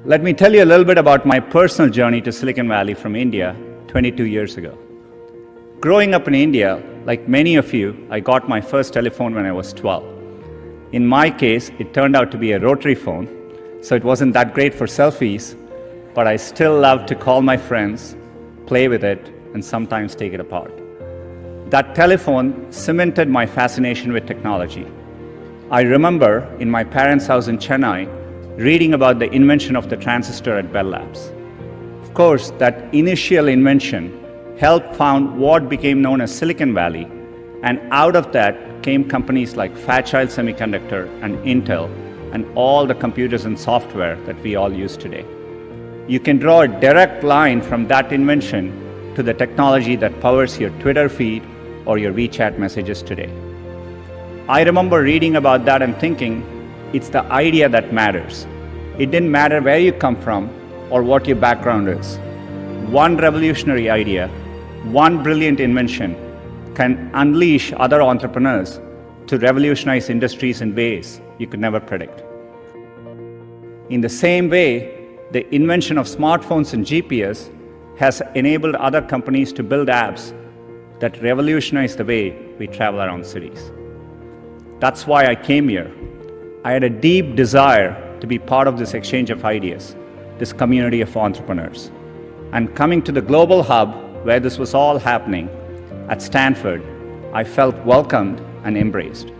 Let me tell you a little bit about my personal journey to Silicon Valley from India 22 years ago. Growing up in India, like many of you, I got my first telephone when I was 12. In my case, it turned out to be a rotary phone, so it wasn't that great for selfies, but I still loved to call my friends, play with it, and sometimes take it apart. That telephone cemented my fascination with technology. I remember in my parents' house in Chennai, reading about the invention of the transistor at Bell Labs. Of course, that initial invention helped found what became known as Silicon Valley, and out of that came companies like Fairchild Semiconductor and Intel, and all the computers and software that we all use today. You can draw a direct line from that invention to the technology that powers your Twitter feed or your WeChat messages today. I remember reading about that and thinking, it's the idea that matters. It didn't matter where you come from or what your background is. One revolutionary idea, one brilliant invention can unleash other entrepreneurs to revolutionize industries in ways you could never predict. In the same way, the invention of smartphones and GPS has enabled other companies to build apps that revolutionize the way we travel around cities. That's why I came here. I had a deep desire to be part of this exchange of ideas, this community of entrepreneurs. And coming to the global hub where this was all happening, at Stanford, I felt welcomed and embraced.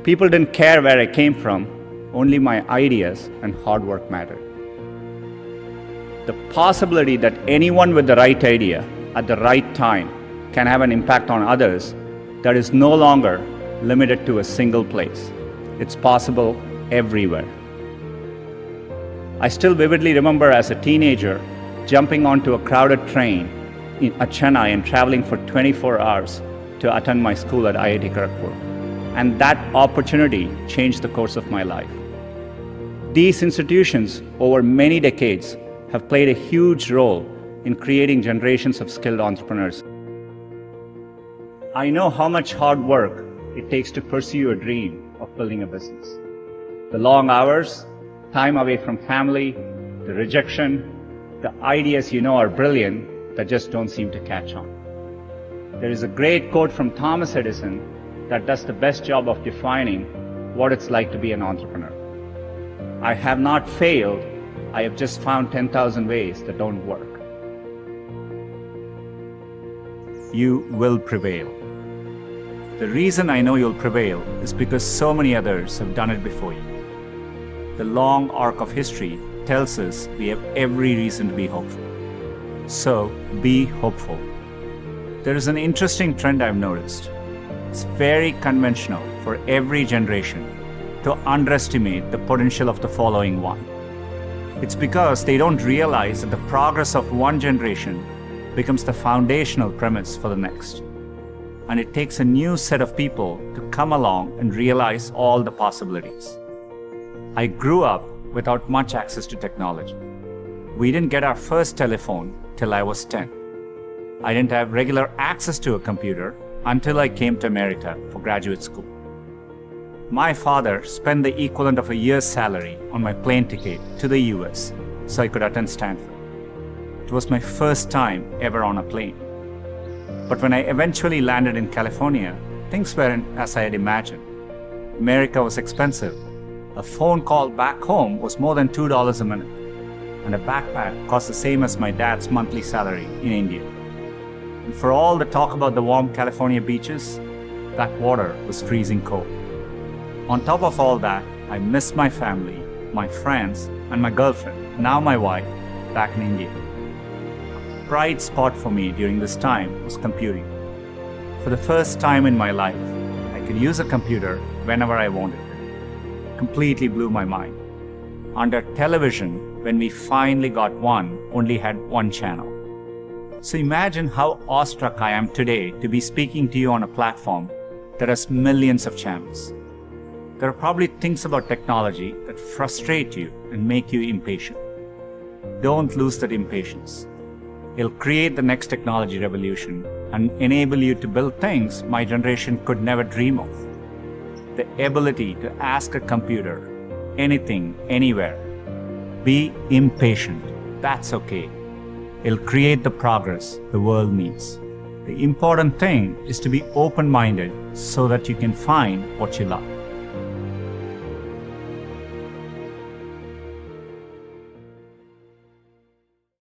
People didn't care where I came from, only my ideas and hard work mattered. The possibility that anyone with the right idea at the right time can have an impact on others, that is no longer limited to a single place. It's possible everywhere. I still vividly remember as a teenager jumping onto a crowded train at Chennai and traveling for 24 hours to attend my school at IIT Kharagpur. And that opportunity changed the course of my life. These institutions over many decades have played a huge role in creating generations of skilled entrepreneurs. I know how much hard work it takes to pursue your dream of building a business. The long hours, time away from family, the rejection, the ideas you know are brilliant that just don't seem to catch on. There is a great quote from Thomas Edison that does the best job of defining what it's like to be an entrepreneur. I have not failed, I have just found 10,000 ways that don't work. You will prevail. The reason I know you'll prevail is because so many others have done it before you. The long arc of history tells us we have every reason to be hopeful. So, be hopeful. There is an interesting trend I've noticed. It's very conventional for every generation to underestimate the potential of the following one. It's because they don't realize that the progress of one generation becomes the foundational premise for the next. And it takes a new set of people to come along and realize all the possibilities. I grew up without much access to technology. We didn't get our first telephone till I was 10. I didn't have regular access to a computer until I came to America for graduate school. My father spent the equivalent of a year's salary on my plane ticket to the US so I could attend Stanford. It was my first time ever on a plane. But when I eventually landed in California, things weren't as I had imagined. America was expensive. A phone call back home was more than $2 a minute, and a backpack cost the same as my dad's monthly salary in India. And for all the talk about the warm California beaches, that water was freezing cold. On top of all that, I missed my family, my friends, and my girlfriend, now my wife, back in India. A bright spot for me during this time was computing. For the first time in my life, I could use a computer whenever I wanted. It completely blew my mind. Under television, when we finally got one, only had one channel. So imagine how awestruck I am today to be speaking to you on a platform that has millions of channels. There are probably things about technology that frustrate you and make you impatient. Don't lose that impatience. It'll create the next technology revolution and enable you to build things my generation could never dream of. The ability to ask a computer anything, anywhere, Be impatient. That's okay. It'll create the progress the world needs. The important thing is to be open-minded so that you can find what you love.